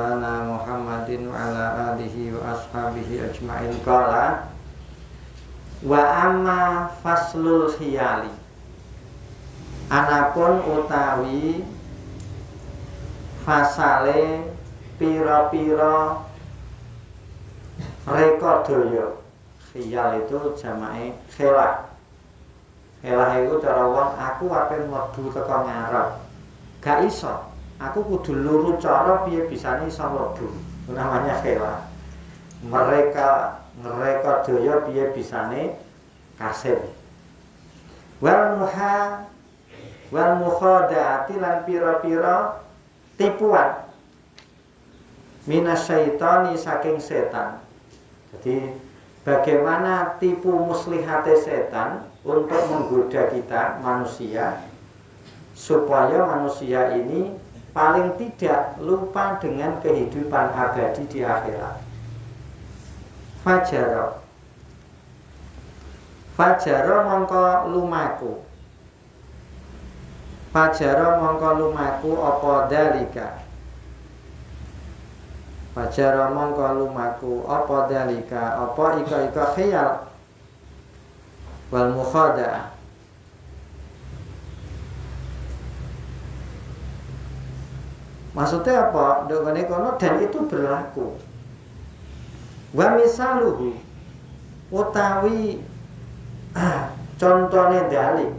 maulana Muhammadin wa ala alihi wa ashabihi ajma'in. Qala wa amma faslul khiyali, anapun utawi fasale pira-pira reka daya. Khiyal itu jamae khilah. Khilah itu cara wong aku ape mlebu teko ngarep. Gak iso. Aku kudu luru cara piye bisane iso mlebu. Namanya khilah. Mereka daya piye bisane kasih. Wal mukhadaati lan pira-pira tipuan minasyaitani saking setan. Jadi bagaimana tipu muslihate setan untuk menggoda kita manusia supaya manusia ini paling tidak lupa dengan kehidupan abadi di akhirat. Fajaro mongko lumaku apa dalika. Fajaro mongko lumaku apa dalika, apa ika khiyal wal mukhada'ah. Maksudnya apa? Dengan kono dan itu berlaku. Wa misaluhu utawi contone dalik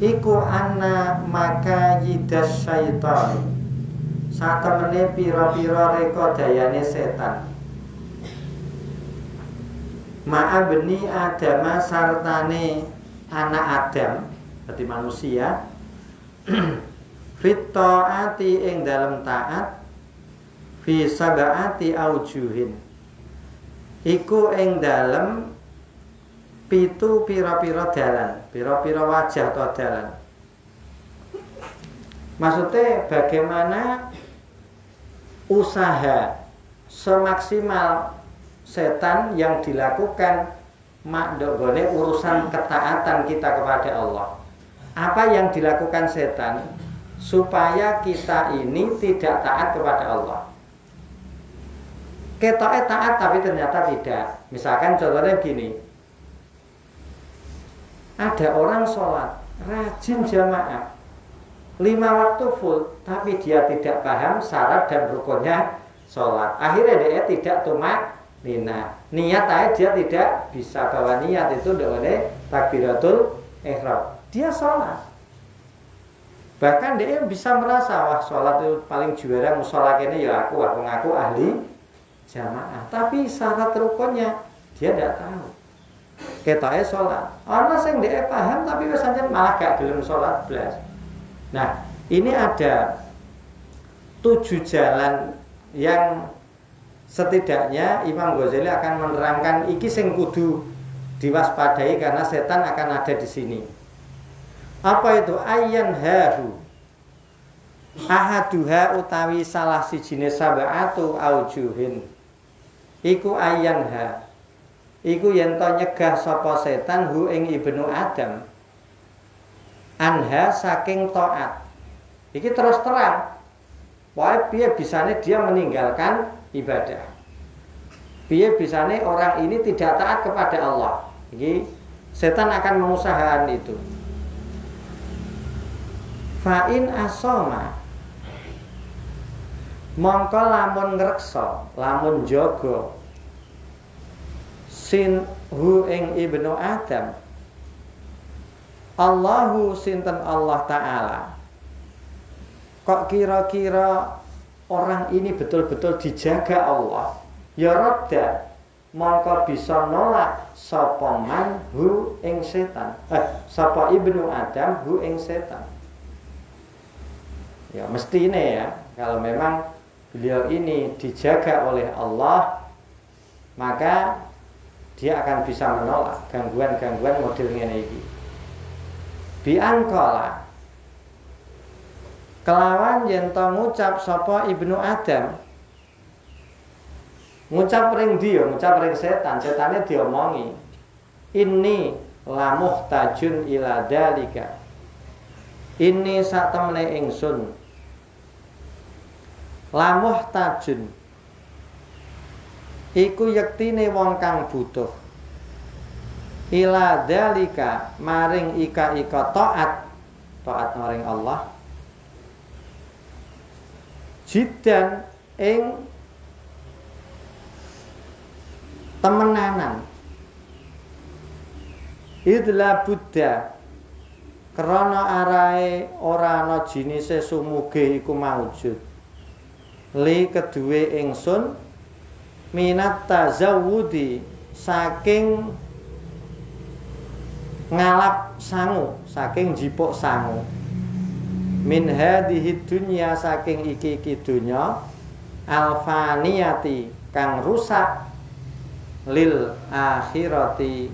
iku anna makayidas syaitani, satemene pira-pira reka dayane setan, ma'a beni adama sartane anak Adam, berarti manusia, fit ta'ati ing dalem taat, fi sab'ati aujuhin, iku ing dalem pitu pira-pira dalan, pira-pira wajah atau dalan. Maksudnya bagaimana usaha semaksimal setan yang dilakukan makdogone urusan ketaatan kita kepada Allah. Apa yang dilakukan setan supaya kita ini tidak taat kepada Allah. Ketoknya taat tapi ternyata tidak. Misalkan contohnya gini, ada orang sholat rajin jamaah 5 waktu full, tapi dia tidak paham syarat dan rukunnya sholat. Akhirnya dia tidak tumak nina. Niat aja dia tidak bisa bawa niat itu dengan takbiratul ihram. Dia sholat. Bahkan dia bisa merasa wah sholat itu paling juara, musola ini ya aku ngaku ahli jamaah. Tapi syarat rukunnya dia tidak tahu. Ketoknya sholat. Orang yang dia paham tapi biasanya malah gak gelem sholat belas. Nah, ini ada 7 jalan yang setidaknya Imam Ghazali akan menerangkan iki sing kudu diwaspadai karena setan akan ada di sini. Apa itu? Ayyan hahu ahaduha utawi salah sijine sab'atu aujuhin. Iku ayyan ha. Iku yen to nyegah sapa setan hu ing ibnu Adam anha saking taat. Iki terus terang. Wae piye bisane dia meninggalkan ibadah. Piye bisane orang ini tidak taat kepada Allah. Iki setan akan mengusahakan itu. Fa in asoma mongko lamun ngreksa, lamun jaga sin hu ing ibnu Adam Allahu sinten Allah Ta'ala. Kok kira-kira orang ini betul-betul dijaga Allah, ya radda mongko bisa nolak sapa man hu ing setan, sapa ibnu Adam hu ing setan. Ya mesti ini ya, kalau memang beliau ini dijaga oleh Allah, maka dia akan bisa menolak gangguan-gangguan model ngene iki. Biangkala kelawan yen to ngucap sapa ibnu Adam, ngucap ring dia, ngucap ring setan, setane diomongi, inni la muhtajun ila dalika, ini sak temene ingsun lamuh tajun iku yektine wong kang butuh ila dalika maring ika taat maring Allah jiddan ing temenanan idla buddha krana arahe ora ana jinise sumuge iku maujud li keduwe ingsun minat tazawudi saking ngalap sangu saking jipuk sangu min hadhihi dunya saking iki dunya alfaniyati kang rusak lil akhirati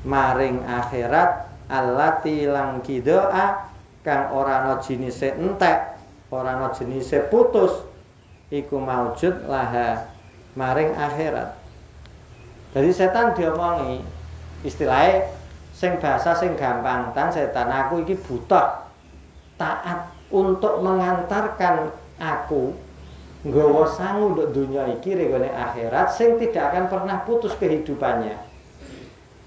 maring akhirat allati lang kidoa kang ora ana jenise entek ora ana jenise putus iku maujud laha maring akhirat. Jadi setan diomongi istilahnya sing bahasa sing gampang tan setan aku iki buta taat untuk mengantarkan aku nggawa sangu nduk dunya iki regane akhirat sing tidak akan pernah putus kehidupannya.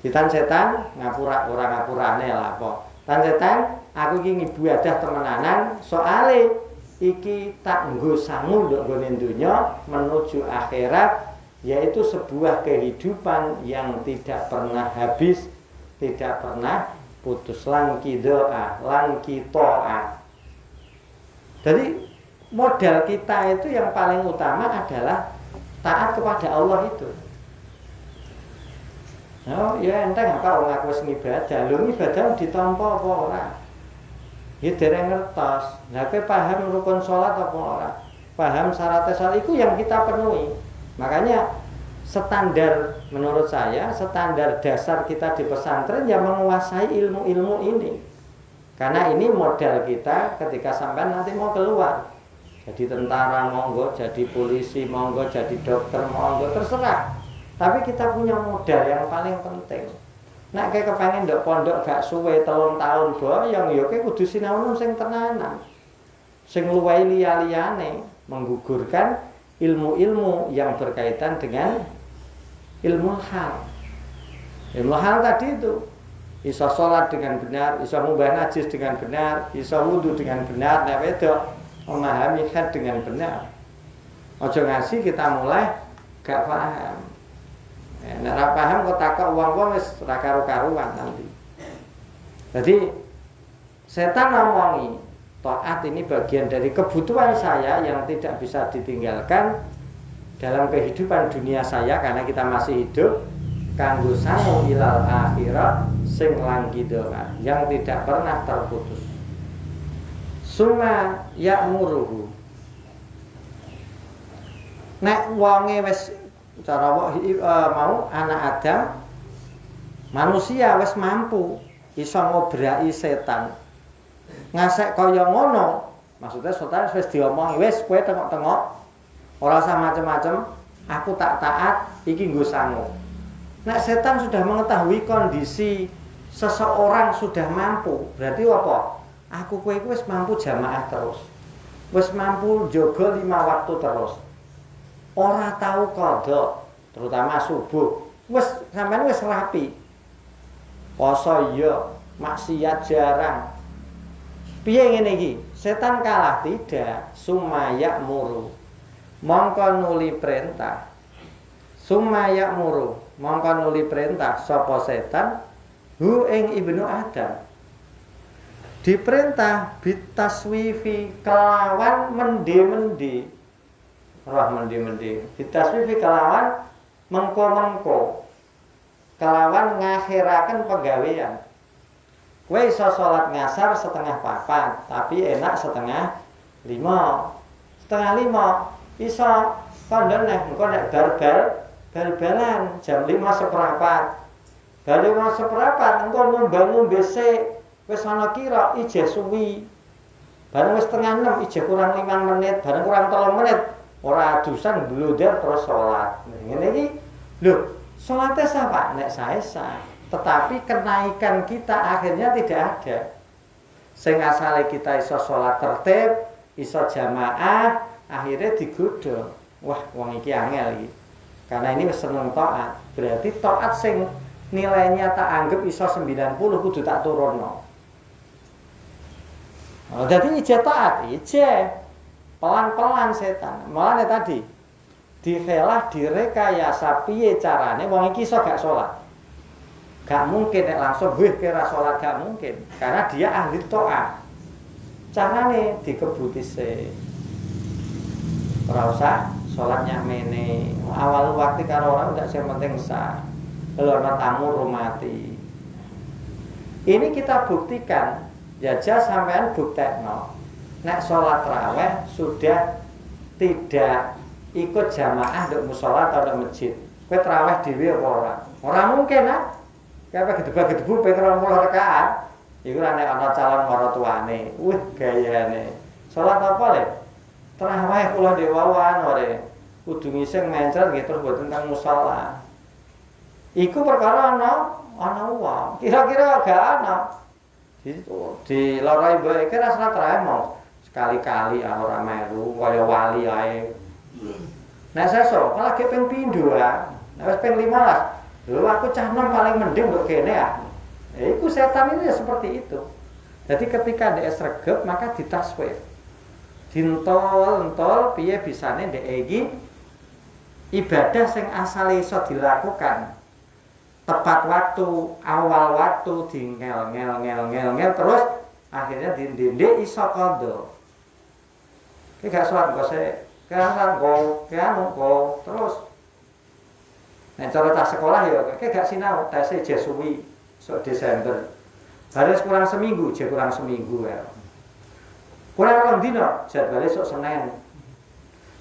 Ditan setan ngapura ora ngapurane lah apa. Tan setan aku iki ngibadah temenanan soale iki tak nggo sangu nduk gone dunya menuju akhirat yaitu sebuah kehidupan yang tidak pernah habis, tidak pernah putus lan kidoa, lan kitoa. Jadi modal kita itu yang paling utama adalah taat kepada Allah itu. Oh ya enteng apa orang aku wis ngibadah, lho ibadah ditampa apa ora? Ya dereng ngertos. Lah kowe paham rukun salat apa ora? Paham syarat salat itu yang kita penuhi. Makanya standar menurut saya, standar dasar kita di pesantren yang menguasai ilmu-ilmu ini. Karena ini modal kita ketika sampai nanti mau keluar. Jadi tentara monggo, jadi polisi monggo, jadi dokter monggo, terserah. Tapi kita punya modal yang paling penting. Nek kayak kepengen ndok pondok gak suwe 3 tahun boyong ya kayak kudu sinau sing tenanan. Sing luwih liya-liyane menggugurkan ilmu-ilmu yang berkaitan dengan ilmu hal. Ilmu hal tadi itu iso sholat dengan benar, iso ngubah najis dengan benar, iso wudu dengan benar, nek wedok memahami had dengan benar. Ojo ngasih kita mulai gak paham. Nek ora paham kok takok wong-wong wis ora karo-karuan nanti. Jadi setan ngomongi taat ini bagian dari kebutuhan saya yang tidak bisa ditinggalkan dalam kehidupan dunia saya karena kita masih hidup kanggo sangu ilal akhirat sing langgidoa yang tidak pernah terputus. Suma ya'muruhu. Nek wonge wis cara mau anak Adam manusia wis mampu iso ngobrai setan ngasek kaya ngono maksudnya setan wis diomongi wis kowe tengok-tengok ora usah macem-macem aku tak taat iki nggo sangu. Nek setan sudah mengetahui kondisi seseorang sudah mampu berarti apa? Aku kowe wis mampu jamaah terus wis mampu jaga 5 waktu terus ora tahu kodok terutama subuh wis sampean wis rapi poso iya maksiat jarang piye ngene iki setan kalah tidak sumaya muru mongko nuli perintah sumaya muru mongko nuli perintah sapa setan hu ing ibnu Adam diperintah bitaswifi kelawan mende-mende roh mendi-mendi ditaswifi kelawan mengko-mengko kelawan ngakhiraken pegawean kowe iso salat ngasar 4:30 tapi enak 4:30 5:30 iso kandhen nek engko nek bal-balan jam 5:15 bal 5:15 engko ngombe sik wis ana kira ijeh suwi bareng wis 5:30 ijeh kurang 5 menit bareng kurang 3 menit ora adusan bluder terus salat. Ngene iki lho, salate sapa? Nek sae sah. Tetapi kenaikan kita akhirnya tidak ada. Sing asale kita iso salat tertib, iso jamaah, akhirnya digodho. Wah, wong iki angel iki. Karena ini wis seneng taat. Berarti taat sing nilainya tak anggap iso 90 kudu tak turunno. Oh, jadi ije taat, ije pelan-pelan setan. Mulane tadi dikhelah direkayasa piye carane wong iki iso gak salat. Gak mungkin nek langsung wih kira salat, gak mungkin. Karena dia ahli taat. Carane dikebuti se. Ora usah salatnya mene. Awal waktu karo orang ndak sing penting sah. Kalau ana tamu rumati. Ini kita buktikan. Jajah sampean buktekno. Nek salat raweh sudah tidak ikut jamaah nduk musala atau nduk masjid. Kowe traweh dhewe apa ora? Ora mungkin ah. Kayak gedebak-gedebu ping 20 rakaat. Iku nek ana calon maratuane. Wih gayane. Salat apa le? Traweh kula dewawan ore. Kudu ngising mencret nggih terus mboten teng musala. Iku perkara ana wong. Kira-kira gak ana. Di lorai mbok iki ra salat traweh mau sekali-kali ora melu kaya wali ae. Nek sesuk malah ge ping pindho ah. Nek wis ping 15. Lho aku cah nom paling mending mbok kene ah. Iku setan itu ya seperti itu. Jadi ketika dia sregep maka ditaswif. Dintol-entol piye bisane ndek iki ibadah sing asale iso dilakukan. Tepat waktu, awal waktu ngel terus akhirnya dindek iso kondo. Ki gak salat kok se kan kok terus. Nek cara tak sekolah ya ki gak sinau tes Jesuwi sok Desember. Harus kurang seminggu, je kurang seminggu ya. Kurang rong dino, jadwale sok Senin.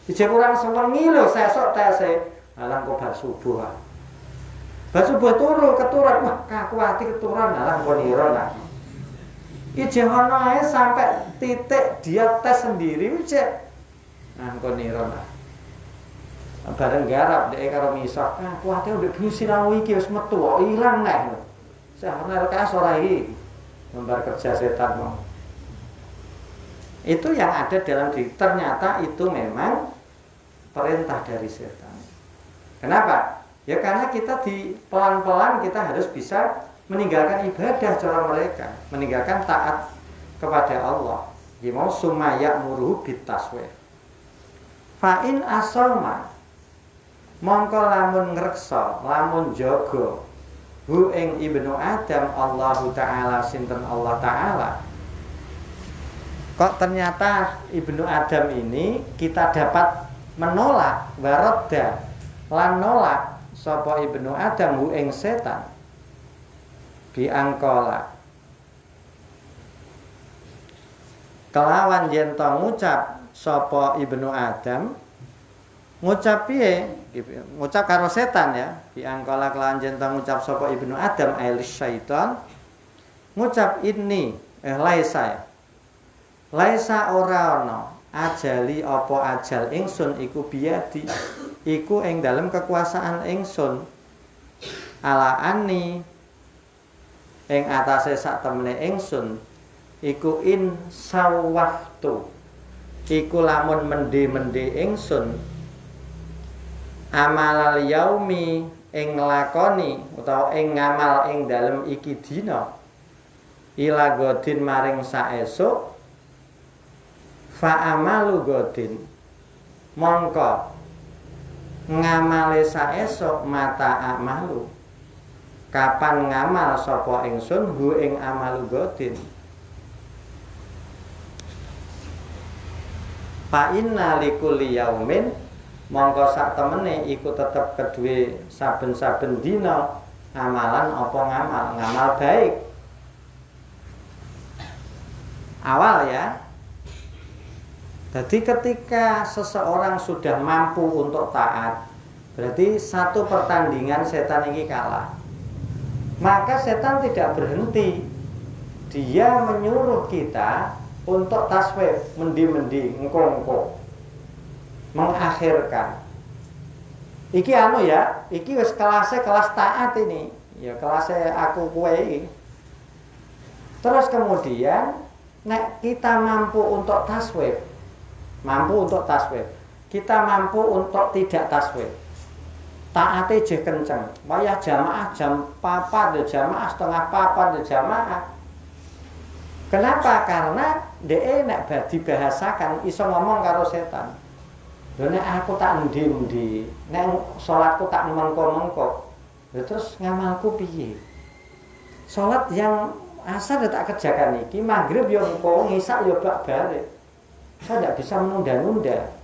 Je kurang sewengi lho sesuk tese. Alah kok bar subuh. Bar subuh turu keturun, wah kaku ati keturun alah kok nira lah. Iki jehono ae sampai titik dia tes sendiri wis nah kok nira lah. Bareng garap dhek karo misah, kaku ati ndek bengi sinau iki wis metu kok ilang neh. Sahana LKS ora iki. Lembar kerja setan mau. Itu yang ada dalam diri. Ternyata itu memang perintah dari setan. Kenapa? Ya karena kita di pelan-pelan kita harus bisa meninggalkan ibadah cara mereka, meninggalkan taat kepada Allah. Dia mau sumaya muruh bitaswif. Fa'in asoma mongko lamun ngreksa, lamun jaga hu ing ibnu Adam Allahu Ta'ala sinten Allah Ta'ala. Kok ternyata ibnu Adam ini kita dapat menolak waradda lan nolak sapa ibnu Adam hu ing setan biangkola kelawan yen to ngucap sapa ibnu Adam ngucap piye ngucap karo setan ya biangkola kelawan yen to ngucap sapa ibnu Adam ailis syaitan ngucap ini laisa ora ana ajali apa ajal ingsun iku biadi iku ing dalem kekuasaan ingsun alaani ing atase sak temene ingsun iku in sawaftu iku lamun mende-mende ingsun amalal yaumi ing nglakoni utawa ing ngamal ing dalem iki dina ila godin maring saesuk fa amalu godin mongko ngamale saesuk mata amalu kapan ngamal sapa ingsun hu ing amalu godin fa inna likulli yaumin mongko sak temene iku tetep kedue saben-saben dina amalan apa ngamal baik awal ya. Jadi ketika seseorang sudah mampu untuk taat, berarti satu pertandingan setan ini kalah. Maka setan tidak berhenti. Dia menyuruh kita untuk taswif, mendi-mendi, engko-engko. Mengakhirkan. Iki anu ya, iki wis kelasnya kelas taat ini. Ya kelasnya aku kowe iki. Terus kemudian nek kita mampu untuk taswif mampu untuk taswif. Kita mampu untuk tidak taswif. Taate je kenceng. Wayah jamaah jam 4 ya jamaah, setengah 4 ya jamaah. Kenapa? Karena DE nek dibahasakan iso ngomong karo setan. Lho nek aku tak endi-endi, nek salatku tak mengko-mengko. Lha terus ngamalku piye? Salat yang asar tak kerjakan iki, maghrib yo engko, ngisak yo bak balik. Saya tidak bisa menunda-nunda.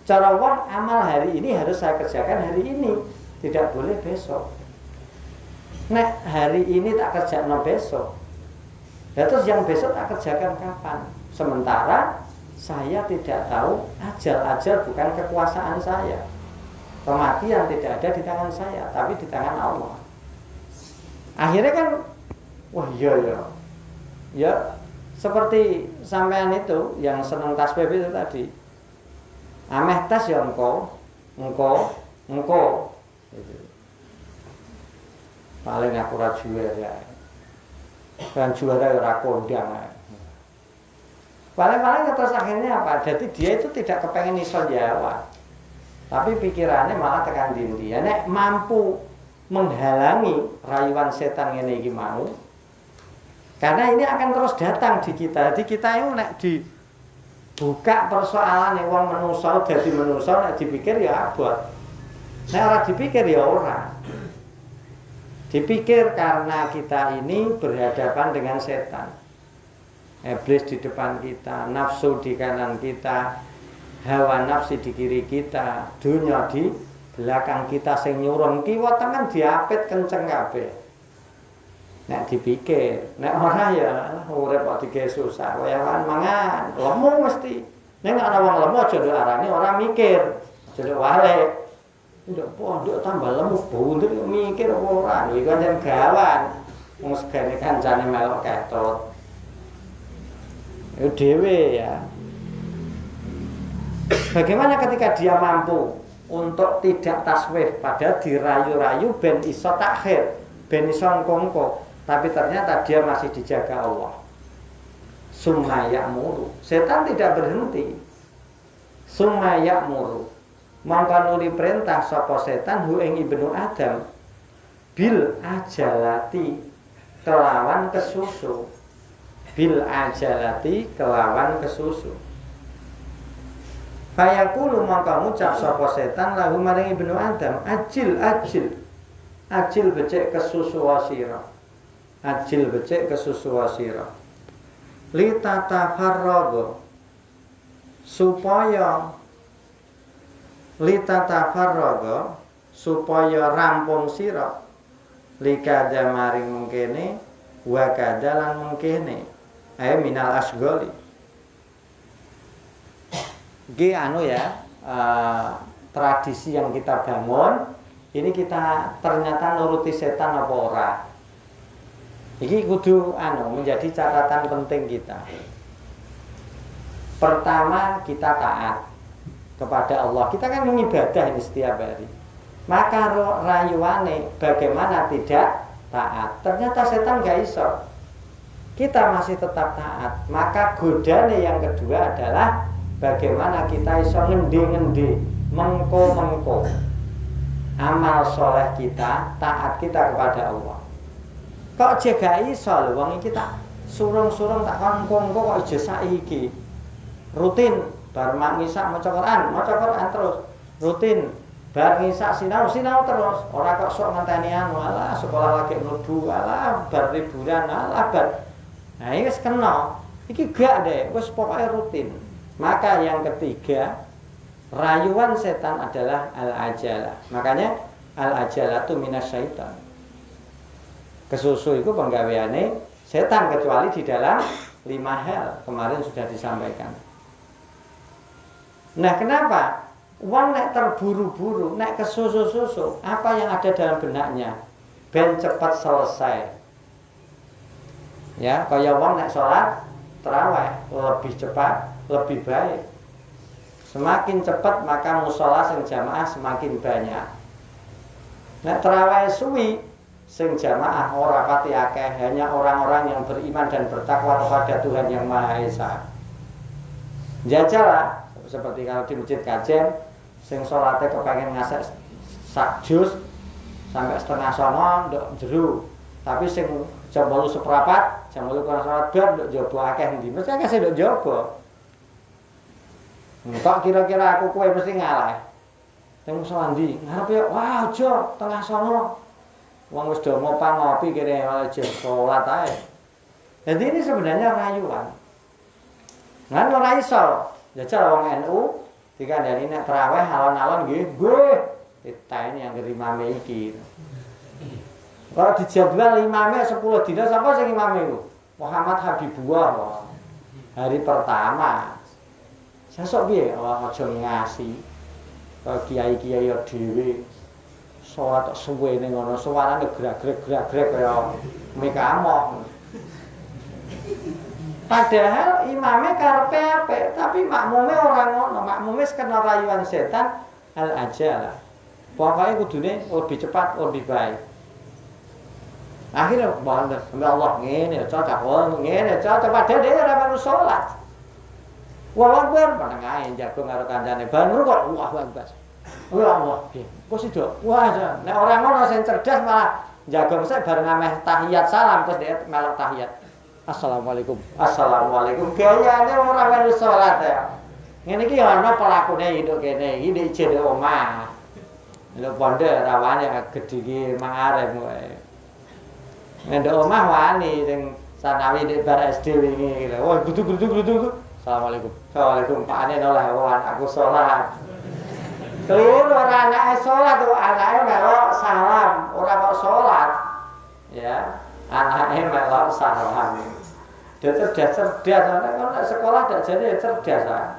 Cara wong amal hari ini harus saya kerjakan hari ini, tidak boleh besok. Nek hari ini tak kerjakan besok. Ya terus yang besok tak kerjakan kapan? Sementara saya tidak tahu ajal bukan kekuasaan saya. Kematian tidak ada di tangan saya, tapi di tangan Allah. Akhirnya kan, wah iya ya. Ya seperti sampean itu yang seneng tasbih itu tadi. Ameh tas ya engko. Gitu. Paling aku ra juara. Dan juara ora kondang. Paling terus akhirnya apa? Jadi dia itu tidak kepengen iso jawab. Tapi pikirannya malah tekan dindi. Ya nek mampu menghalangi rayuan setan ngene iki mau. Karena ini akan terus datang di kita. Jadi kita itu nek dibuka persoalan nek wong menungso dadi menungso nek dipikir ya abot. Nek ora dipikir ya ora. Dipikir karena kita ini berhadapan dengan setan. Iblis di depan kita, nafsu di kanan kita, hawa nafsi di kiri kita, dunia di belakang kita sing nyurung kiwa tenan diapit kenceng kabeh. Nek dipikir, nek ora ya urip kok digawe susah, kaya mangan, lemu mesti. Nek ana wong lemu aja arane ora mikir, aja wale. Ndak pondok tambah lemu bundur mikir ora, iki kan jan gawan. Wong segane kancane melok ketut. Itu dhewe ya. Bagaimana ketika dia mampu untuk tidak taswif, pada dirayu-rayu ben iso takhir, ben iso ngkongko, tapi ternyata dia masih dijaga Allah. Summa ya'muru. Setan tidak berhenti. Summa ya'muru. Mongko nuli perintah sapa setan hu ing ibnu Adam bil ajalati kelawan kesusu. Bil ajalati kelawan kesusu. Fayaqulu mongko ngucap sapa setan lahu maring ibnu Adam, ajil becik kesusu wasira. Ajil becik kesusu wasira. Li tatafarraga supaya rampung sira likada maring mengkene wa kadalan mengkene minal asgoli. Iki tradisi yang kita bangun ini kita ternyata nuruti setan apa ora. Iki kudu menjadi catatan penting kita. Pertama kita taat kepada Allah. Kita kan mengibadah ini setiap hari. Maka rayuane bagaimana tidak taat. Ternyata setan gak iso. Kita masih tetap taat. Maka godane yang kedua adalah bagaimana kita iso ngendi-ngendi, mengko-mengko amal soleh kita, taat kita kepada Allah. Kok jaga iso lho wong iki tak surung-surung tak kongko kok ijo saiki. Rutin bar ngisak maca Quran terus. Rutin bar ngisak sinau terus. Ora kok sok ngenteni alah sekolah lagi mlebu, alah bar liburan, alah bar. Nah, iki wis kena. Iki gak deh, wis pokoke rutin. Maka yang ketiga, rayuan setan adalah al-ajalah. Makanya al-ajalatu minasyaitan. Kesusu itu penggaweane setan kecuali di dalam 5 hal. Kemarin sudah disampaikan. Nah, kenapa? Wong nek terburu-buru, nek kesusu-susu, apa yang ada dalam benaknya? Ben cepat selesai. Ya, kaya wong nek salat tarawih lebih cepat, lebih baik. Semakin cepat maka mushola sing jamaah semakin banyak. Nek tarawih suwi sing jamaah ora pati akeh, hanya orang-orang yang beriman dan bertakwa kepada Tuhan Yang Maha Esa. Jajal lah, seperti kalau di masjid kajen sing salate kepengen ngasek sak jus sampai setengah songo nduk jero. Tapi sing jam 8 seprapat, jam 8 kurang salat bar nduk jaba akeh ndi. Mesti akeh sing nduk jaba. Kok kira-kira aku kowe mesti ngalah. Sing sandi, ngarepe wah aja tengah songo. Wong wis do ngopang ngopi kene malah jek salat ae. Jadi ini sebenarnya rayuan. Ngan ora iso. Jajal wong NU dikandani nek tarawih alon-alon nggih, nggih. Ditani yang imame iki. Kalau dijadwal imame 10 dina sapa sing imame iku? Muhammad Habibullah. Hari pertama. Sesuk piye aja ngasi. Kok kiai-kiai dhewe salat suwe ning ngono, suarane gerak-gerak kaya mekamoh. Padahal imame karepe apik, tapi makmume ora ngono. Makmume kena rayuan setan al-ajalah. Pokoknya kudune lebih cepat, lebih baik. Akhirnya bandel, sampai Allah ngene, cocok, ngene, cocok. Padahal dia ora perlu sholat. Wah, Akbar, menengahin jago karo kancane. Baru kok, wah, Akbar. Ya Allah, kok sido? Wah, nek ora ngono sing cerdas malah jago mesti bareng ameh tahiyat salam terus dia melok tahiyat. Assalamualaikum. Assalamualaikum. Gayane ora perlu sholat ya. Ngene iki ana pelakune hidup kene, iki ijin omah. Lho pondok rawane gedhe iki mangarep wae. Ngendok omah wani sing sanawi nek bar SD wingi lho. Wah, gudu. Assalamualaikum. Waalaikumsalam. Pakane oleh aku salat. Keliru ora anake salat, anake melok salam, ora kok salat. Ya, anake melok salam. Dia cerdas, nek sekolah dak jane cerdas ah.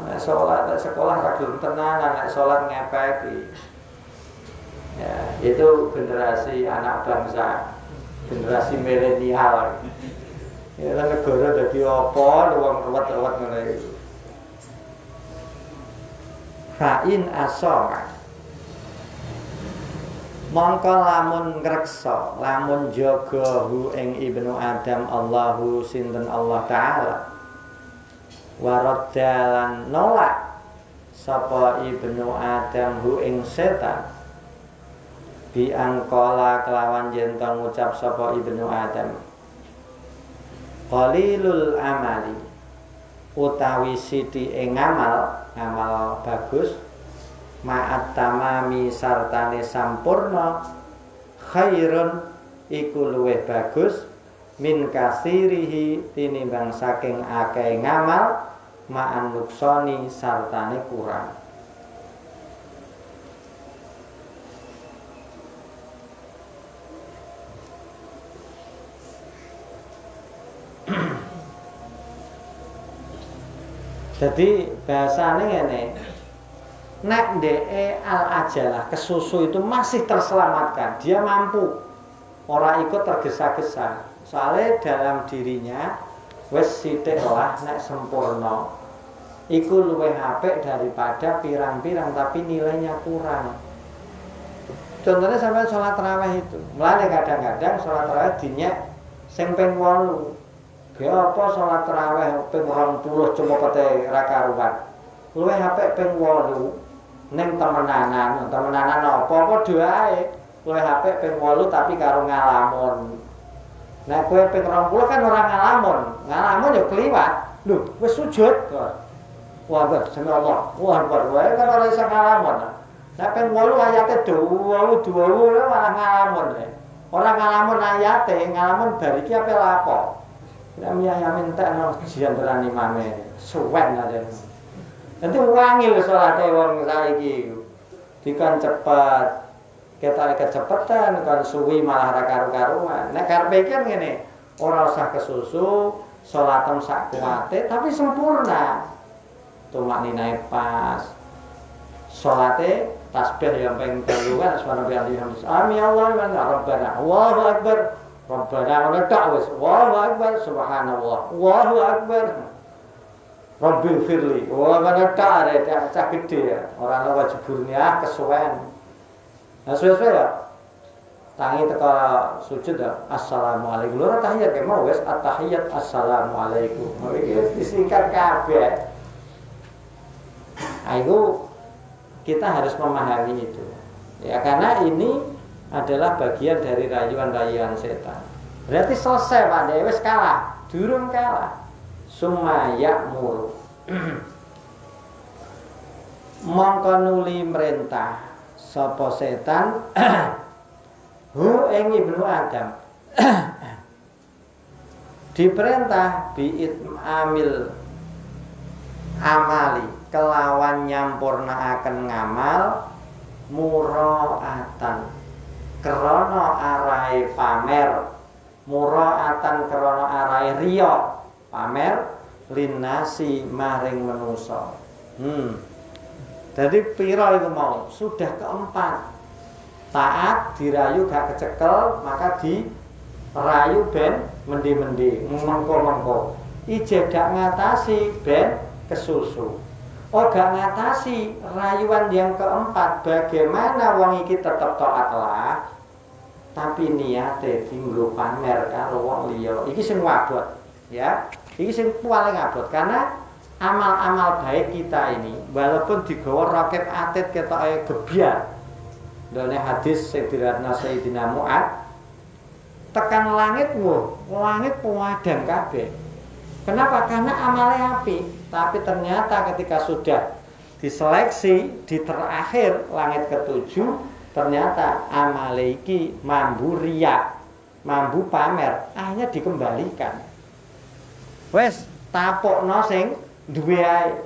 Nek sekolah ra gelem tenan, nek salat ngepeki. Ya, itu generasi anak bangsa, generasi milenial. Ya negara dadi apa, wong ruwet-ruwet ngene iki. Fa'in asoma mongko lamun ngreksa, lamun jaga hu ing ibnu Adam Allahu sinten Allah Ta'ala waraddalan nolak sapa ibnu Adam hu ing setan biangkola kelawan yen to ngucap sapa ibnu Adam qalilul amali utawi siti ing ngamal bagus ma'at tamami sartane sampurna khairun iku luwih bagus min kasirihi tinimbang saking akeh ngamal ma'an nuksoni sartane kurang. Jadi bahasane ngene. Nek ndeke al-ajalah kesusu itu masih terselamatkan, dia mampu. Ora ikut tergesa-gesa. Soalnya dalam dirinya wis sithik lah nek sempurna. Iku luwih apik daripada pirang-pirang tapi nilainya kurang. Contohnya sampai sholat tarawih itu. Mulane kadang-kadang sholat tarawih dinyek sing ping 8. Ge apa sholat tarawih ping 20 cuma pete ra karuan. Luwih apik ping 8 ning temenanan apa doae. Luwih apik ping 8 tapi karo ngalamun. Nek kowe ping 20 kan ora ngalamun. Ngalamun ya kliwat. Lho, wis sujud. Wah, sami Allah. Wah, wae kan ora iso ngalamun. Nek ping 8 ayate duwu malah ngalamun. Ora ngalamun ayate, ngalamun bar iki ape lapo. Nek miyamin tak ono jianteran imame. Suwen aja. Nanti wangil salate wong saiki. Dikon cepet. Ketok kecepetan kan suwi malah ra karu-karuan. Nek karepe iki ngene, ora usah kesusu, salatem sak kuwate tapi sempurna. Tumakninae pas. Salate tasbih yang ping 3 kan subhanallah amin Allah wa rabbana Allahu akbar rabbana wa tok wis Allahu akbar subhanallah Allahu akbar rabbil firli wa mana tare cah gede ya ora ana wajib burniah kesuwen. Nah suwe-suwe ya tangi teko sujud assalamualaikum. Lho tahiyat ke mau wis at-tahiyat assalamualaikum. Iki disingkat kabeh. Ayo kita harus memahami itu. Ya karena ini adalah bagian dari rayuan-rayuan setan. Berarti selesai Pak Dewi kalah, durung kalah. Summa ya'muru. Mongko nuli merintah sapa setan hu ing ibnu Adam. Diperintah bi'itmamil amali kelawan nyampurnaaken ngamal muraatan krana arahe pamer, muraatan krana arahe riya, pamer linasi maring manusa. Jadi pira itu mau sudah keempat. Taat dirayu gak kecekel, maka dirayu ben mendi-mendi, mengko-mengko. Ijek gak ngatasi ben kesusu. Oh gak ngatasi rayuan yang keempat, bagaimana wong iki tetep taat lah, tapi niate dienggo pamer karo wong liya. Iki sing abot, ya. Iki sing paling abot karena amal-amal baik kita ini walaupun digawa rakib atit ketoke gebyar. Dene hadis sing diratna Sayyidina Mu'ad tekan langit langit pewadang kabeh. Kenapa? Karena amalnya api. Tapi ternyata ketika sudah diseleksi di terakhir langit ketujuh, ternyata amale iki mambu riya, mambu pamer, akhirnya dikembalikan. Wes tapokno sing duwe ae.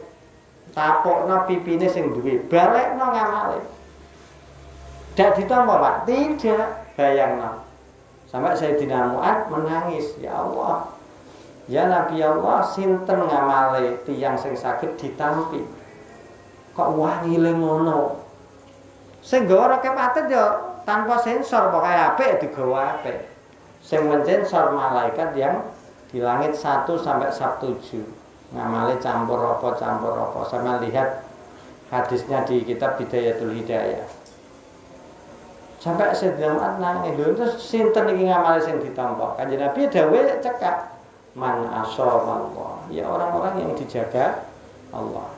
Tapokno pipine sing duwe, balekno ngamale. Dak ditampa, Pak? Tidak. Bayangno. Sampai Sayyidina Mu'ad menangis, ya Allah. Ya Nabi Allah, sinten ngamale tiyang sing saged ditampi. Kok wangile ngono. Sing gawa rakep atit ya tanpa sensor, pokoke apik digawa apik. Sing mencensor malaikat yang di langit 1 sampai 7. Ngamale campur apa. Sama lihat hadisnya di kitab Bidayatul Hidayah. Sampai Sayyidina Mu'ad nangis, lho terus sinten iki ngamale sing ditampa? Kanjeng Nabi dawuh cekak man Allah, ya orang-orang yang dijaga Allah.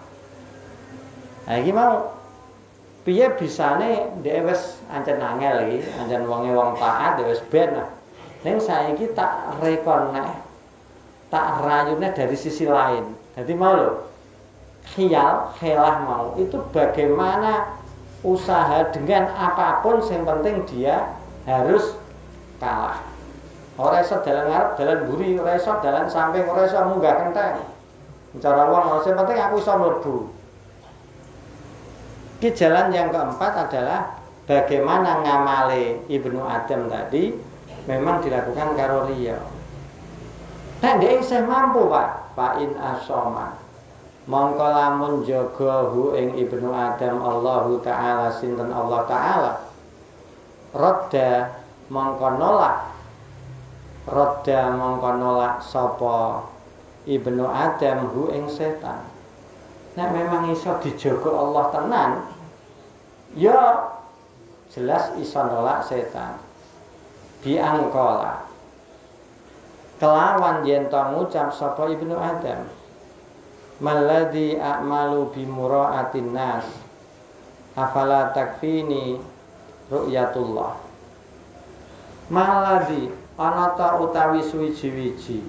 Nah iki mau piye bisane dhek wis ancen angel iki, ancen wong taat wis ben. Ning saiki tak rekonek, tak rayune dari sisi lain. Jadi mau lho, khilah mau itu bagaimana usaha dengan apapun yang penting dia harus kalah. Ora iso dalan ngarep, dalan mburi, ora iso dalan samping, ora iso munggah kenteng. Cara wong sing penting aku iso mlebu. Ki jalan yang keempat adalah bagaimana ngamale Ibnu Adam tadi memang dilakukan karo riya. Nek dhek isih mampu, Pak, in asoma. Mongko lamun jaga hu ing Ibnu Adam Allahu taala sinten Allah taala. Rodda mongko nolak sapa Ibnu Adam hu ing setan. Nek memang iso dijaga Allah tenan, ya jelas iso nolak setan. Biangkola kelawan yen to ngucap sapa Ibnu Adam, malladzi a'malu bi mura'atin nas afala takfini ru'yatullah. Maladi anata utawi suwiji-wiji.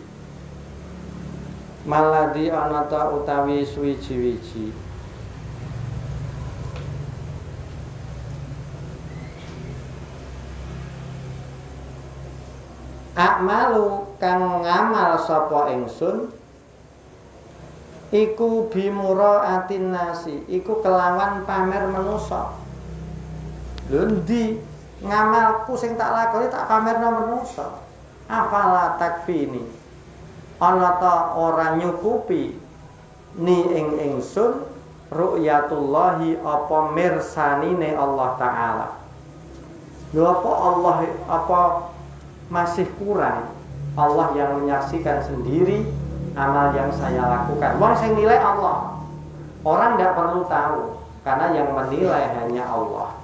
Maladi anata utawi suwiji-wiji. Akmalu kang ngamal sapa ingsun iku bimuraatin nasi, iku kelawan pamer manusa. Lho ndi ngamalku sing tak lakoni tak pamerno manusa. Afala takfini. Ana ta ora nyukupi ni ing ingsun ru'yatullahi apa mirsanine Allah taala. Lho apa masih kurang Allah yang menyaksikan sendiri amal yang saya lakukan. Wong sing nilai Allah. Orang tidak perlu tahu karena yang menilai hanya Allah.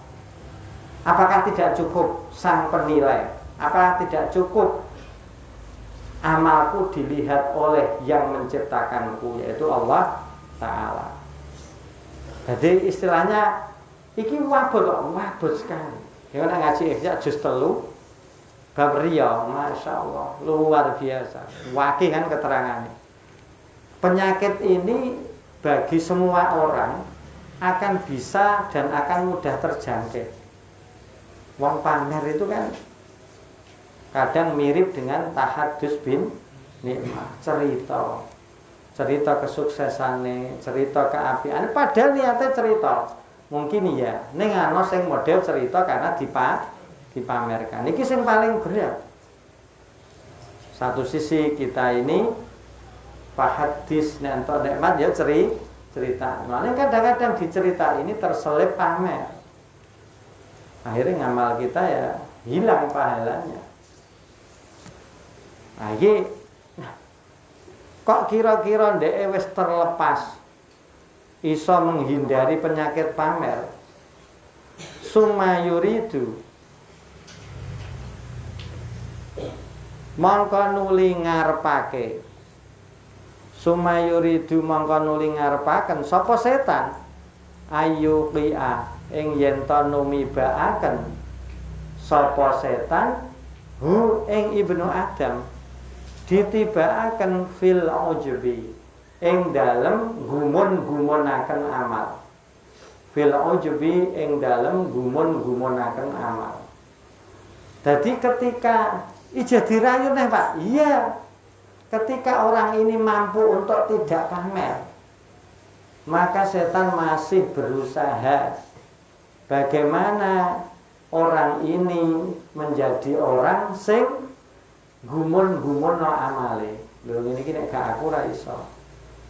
Apakah tidak cukup sang penilai? Apakah tidak cukup amalku dilihat oleh yang menciptakanku, yaitu Allah Ta'ala. Jadi istilahnya iki wabut sekali. Yang ngaji Ihya juz 3 bab riya, Masya Allah, luar biasa. Wakil kan keterangannya. Penyakit ini bagi semua orang akan bisa dan akan mudah terjangkit. Wong pamer itu kan kadang mirip dengan tahadus bin nikmah, cerita kesuksesannya, cerita keapian, padahal niatnya cerita mungkin ya ning ana sing model cerita karena dipamerkan. Iki sing paling berat. Satu sisi kita ini pahadis nentok nikmat ya cerita. Nah, kadang-kadang di cerita ini terselip pamer. Akhirnya ngamal kita ya hilang pahalanya. Nah, kok kira-kira ndeke wis terlepas iso menghindari penyakit pamer. Sumayuridu mongko nuli ngarepake. Sumayuridu mongko nuli ngarepaken sapa setan ayu qia ing yen to numibaaken sapa setan hu ing ibnu Adam ditibaaken fil ujubi ing dalem gumun-gumunaken amal. Fil ujubi ing dalem gumun-gumunaken amal. Jadi ketika jadi rayu nih Pak, iya. Ketika orang ini mampu untuk tidak pamer, maka setan masih berusaha bagaimana orang ini menjadi orang sing gumun-gumun no amale. Lho ngene iki nek gak aku ra iso.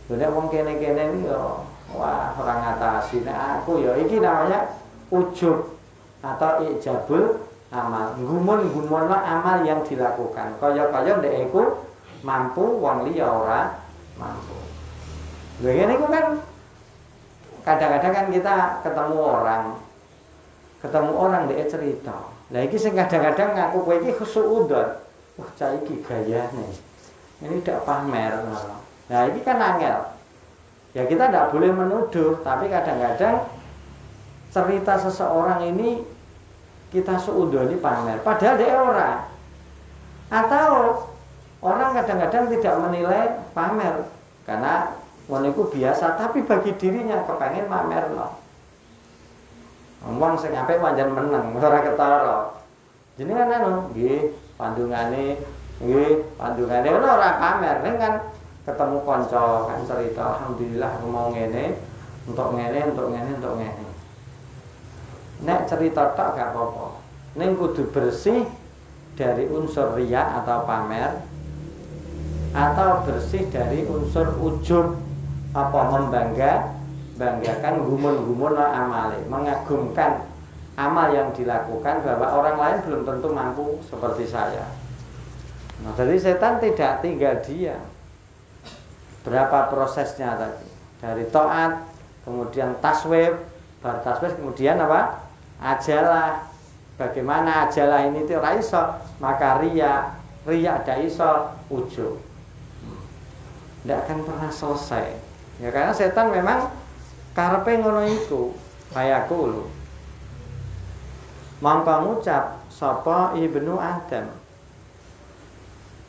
Lho nek wong kene-kene iki yo wah ora ngatasi. Nek aku ya iki namanya ujub atau ijabul amal. Gumun-gumun no amal yang dilakukan. Kaya-kaya ndek iku mampu, wong liya ora mampu. Lha ngene iku kan kadang-kadang kan kita ketemu orang dia cerita. Lah iki sing kadang-kadang ngaku kowe iki khusuudon. Wah, cah iki gayane. Ini tidak pamer. Nah, ini kan angel. Ya kita tidak boleh menuduh, tapi kadang-kadang cerita seseorang ini kita suudoni pamer, padahal dia orang. Atau orang kadang-kadang tidak menilai pamer karena ngono biasa, tapi bagi dirinya kepengen pamer loh. Ngomong sing apik pancen meneng, ora ketara. Jenengan anu nggih pandungane ora pamer, ning kan ketemu kanca kan cerita alhamdulillah mau ngene, untuk ngene. Nek cerita tok gak apa-apa. Ning kudu bersih dari unsur riya atau pamer, atau bersih dari unsur ujub apa membanggakan gumun-gumun amale, mengagumkan amal yang dilakukan bahwa orang lain belum tentu mampu seperti saya. Nah, jadi setan tidak tinggal diam. Berapa prosesnya tadi? Dari taat, kemudian taswib, baru taswib, kemudian apa? Ajalah. Bagaimana ajalah ini itu raiso, maka riya ada iso, ujub. Tidak akan pernah selesai. Ya karena setan memang karepe ngono iku, fayaqulu. Mangka ngucap sapa ibnu Adam.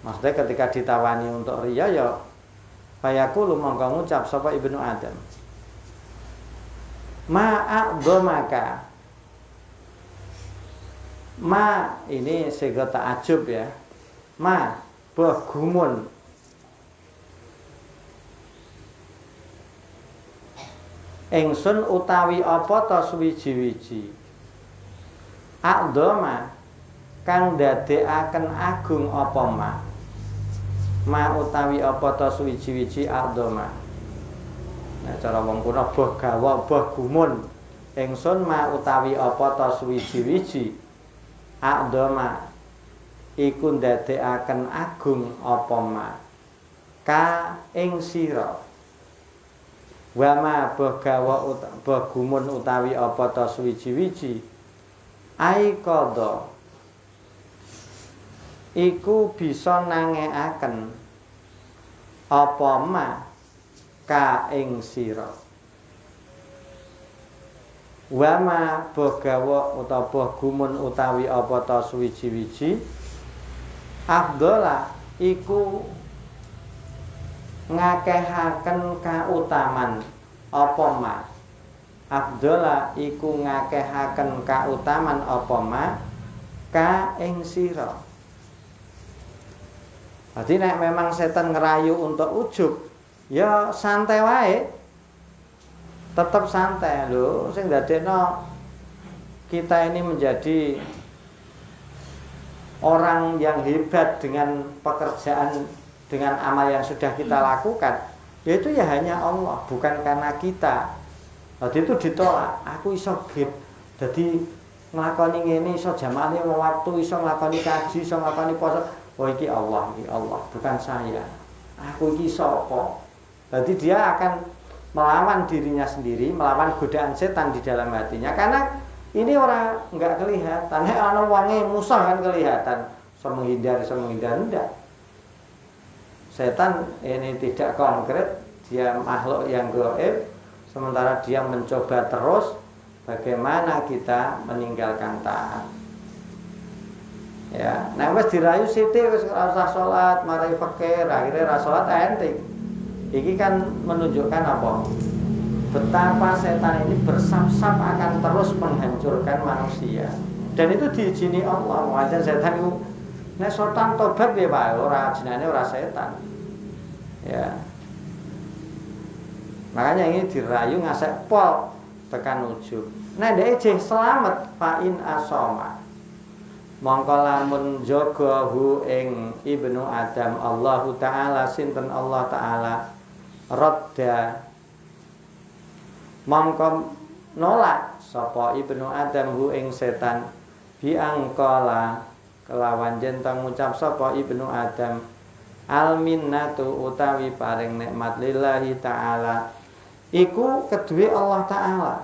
Maksudnya ketika ditawani untuk riya ya fayaqulu mangka ngucap sapa ibnu Adam. Ma'adzamaka. Ma ini sega ta'ajub ya. Ma boh gumun. Ingsun utawi apa ta suwiji-wiji. Adzama kang dadekaken agung apa ma. Ma utawi apa ta suwiji-wiji adzama. Nah cara wong kuna boh gawa boh gumun. Ingsun ma utawi apa ta suwiji-wiji. Adzama iku ndadekaken agung apa ma. Ka ing sira. Wa ma boh gawa boh gumun utawi apa ta suwiji-wiji Aiqadha iku bisa nangekaken apa ma ka ing sira wa ma bogawa utawa gumun utawi apa ta suwiji-wiji afdhala iku ngakehaken kautaman apa ma afdhala iku ngakehaken kautaman apa ma ka ing sira. Jadi nek memang setan ngerayu untuk ujub, ya santai wae. Tetap santai lho, sing dadekno kita ini menjadi orang yang hebat dengan pekerjaan, dengan amal yang sudah kita lakukan. Yaitu ya hanya Allah, bukan karena kita. Jadi itu ditolak, aku iso gip. Jadi nglakoni ngene iso jamaah lima waktu, iso nglakoni kaji, iso nglakoni puasa. Oh iki Allah, bukan saya. Aku iki sapa? Jadi dia akan melawan dirinya sendiri, melawan godaan setan di dalam hatinya. Karena ini orang nggak kelihatan. Ana wonge musuh kan kelihatan. So menghindar enggak. Setan ini tidak konkret, dia makhluk yang gaib. Sementara dia mencoba terus bagaimana kita meninggalkan taat. Ya, nah wis dirayu sithik wis ora usah salat, marai fakir, akhirnya ora salat enting. Iki kan menunjukkan apa? Betapa setan ini bersap-sap akan terus menghancurkan manusia. Dan itu diizini Allah. Wajan setan itu nek setan tobat ya Pak, ora jenenge ora setan. Ya. Makanya ini dirayu ngasek pol tekan ujub. Nah dhek jeh selamat fa in asoma. Mongko lamun jaga hu ing ibnu Adam Allahu taala sinten Allah taala radda mongko nolak sapa ibnu Adam hu ing setan biangkala kelawan jentang ngucap sapa ibnu Adam al minnatu utawi paring nikmat lillahi taala iku kedue Allah taala.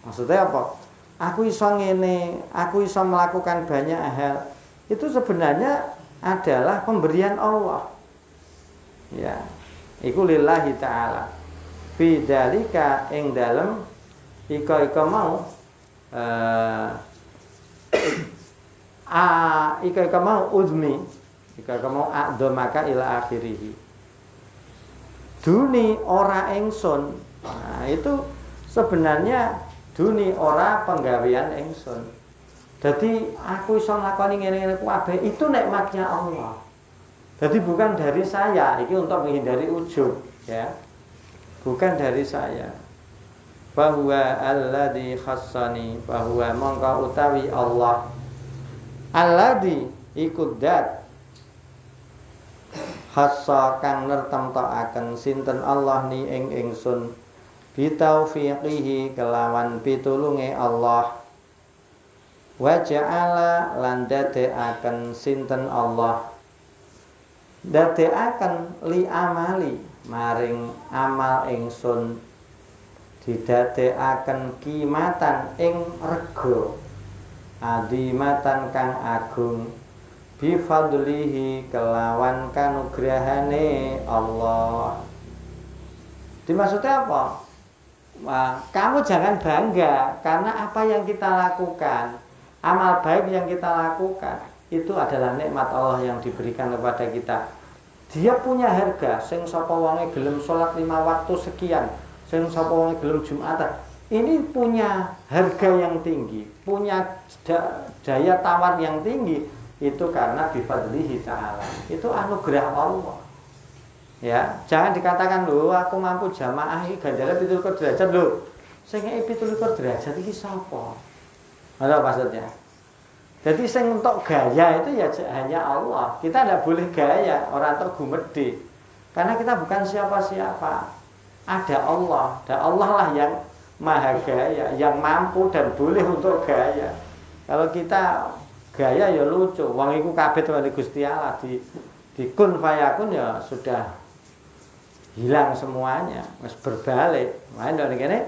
Maksudnya apa? Aku iso ngene, aku iso melakukan banyak hal. Itu sebenarnya adalah pemberian Allah. Ya. Iku lillahi ta'ala. Fi dzalika ing dalem ika mau ika mau udmi, ika mau adzmaka ila akhirih. Duni ora ingsun. Nah, itu sebenarnya duni ora penggawean ingsun. Jadi aku iso nglakoni ngene-ngene kabeh itu nikmatnya Allah. Jadi bukan dari saya, ini untuk menghindari ujub ya. Bukan dari saya. Bahwa alladzi khassani, bahwa mongko utawi Allah. Alladzi iku dat khassa kang nertemtokaken sinten Allah ni ing ingsun. Bitaufiqihi kelawan pitulunge Allah wa ja'ala lan dadekaken sinten Allah dadekaken li amali maring amal ingsun didadekaken kimatan ing rega adimatan kang agung bi fadlihi kelawan kanugrahane Allah. Dimaksudnya apa? Wah, kamu jangan bangga karena apa yang kita lakukan, amal baik yang kita lakukan itu adalah nikmat Allah yang diberikan kepada kita. Dia punya harga. Sing sapa wonge gelem salat 5 waktu sekian, sing sapa wonge gelem Jumatan. Ini punya harga yang tinggi, punya daya tawar yang tinggi. Itu karena bifadlihi ta'ala. Itu anugerah Allah. Ya, jangan dikatakan lho aku mampu jamaah iki ganjaran 17 derajat lho. Sing ngeki 17 derajat iki sapa? Ada maksudnya. Jadi sing entuk gaya itu ya hanya Allah. Kita tidak boleh gaya, orang entuk gumedhe. Karena kita bukan siapa-siapa. Ada Allah, dan Allah lah yang maha gaya, yang mampu dan boleh untuk gaya. Kalau kita gaya ya lucu, wong iku kabeh dari Gusti Allah di kun fayakun ya sudah hilang semuanya, wis berbalik. Makane ndek kene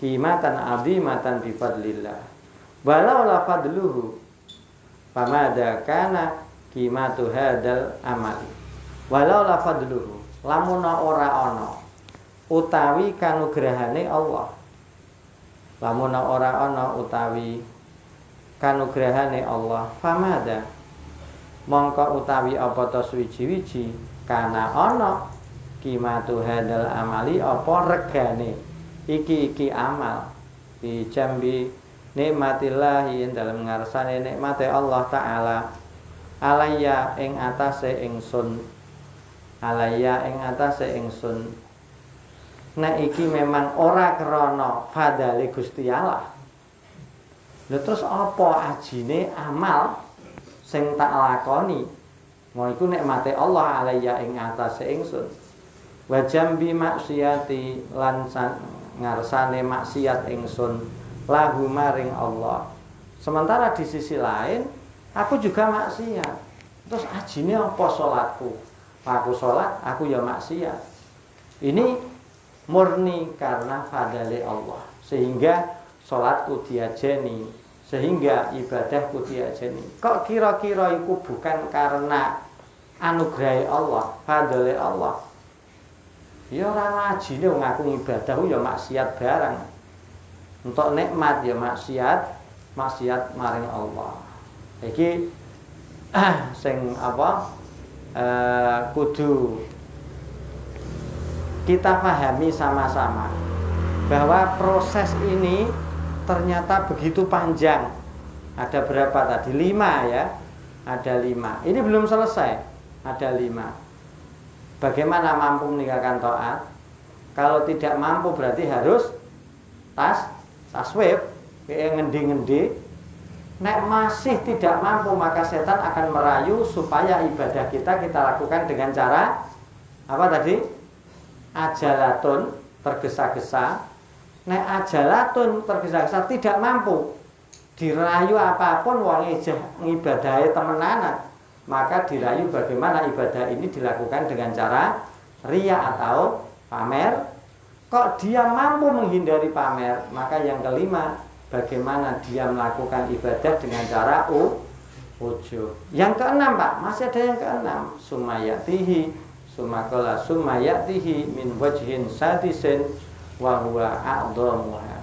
kimatan azimatan bi fadlillah. Walau la fadluhu famada kana qimatu hadal amali. Walau la fadluhu lamun ora ana utawi kanugrahane Allah. Lamun ora ana utawi kanugrahane Allah, famada mongko utawi apa ta suwiji-wiji kana ana qimatu hadal amali apa regane iki amal di jambi nikmatillahi dalam ngarsane nikmate Allah taala alayya ing atase ingsun nek iki memang ora krana fadale Gusti Allah. Lha terus apa ajine amal sing tak lakoni? Mau iku nikmate Allah alayya ing atase ingsun. Wa jambi maksiati lan ngarsane maksiat ingsun lahu maring Allah. Sementara di sisi lain aku juga maksiat. Terus ajine apa salatku? Aku salat, aku ya maksiat. Ini murni karena fadale Allah. Sehingga salatku diajeni, sehingga ibadahku diajeni. Kok kira-kira iku bukan karena anugerah Allah, fadale Allah? Ya ora ajine wong aku ibadah ya maksiat barang. Untuk nikmat ya maksiat maring Allah. Iki sing apa kudu kita pahami sama-sama bahwa proses ini ternyata begitu panjang. Ada berapa tadi? 5 ya. Ada 5. Ini belum selesai. Ada 5. Bagaimana mampu meninggalkan taat? Kalau tidak mampu berarti harus taswif, ngendi-ngendi. Nek masih tidak mampu maka setan akan merayu supaya ibadah kita lakukan dengan cara apa tadi? Ajalatun, tergesa-gesa. Nek ajalatun tergesa-gesa tidak mampu dirayu apapun wong ngibadahe temenanan, maka dirayu bagaimana ibadah ini dilakukan dengan cara riya atau pamer. Kok dia mampu menghindari pamer, maka yang kelima, bagaimana dia melakukan ibadah dengan cara ujub. Yang keenam Pak, masih ada yang keenam, sumayatihi, sumakala sumayatihi min wajhin sadisin wa huwa a'dhamuha.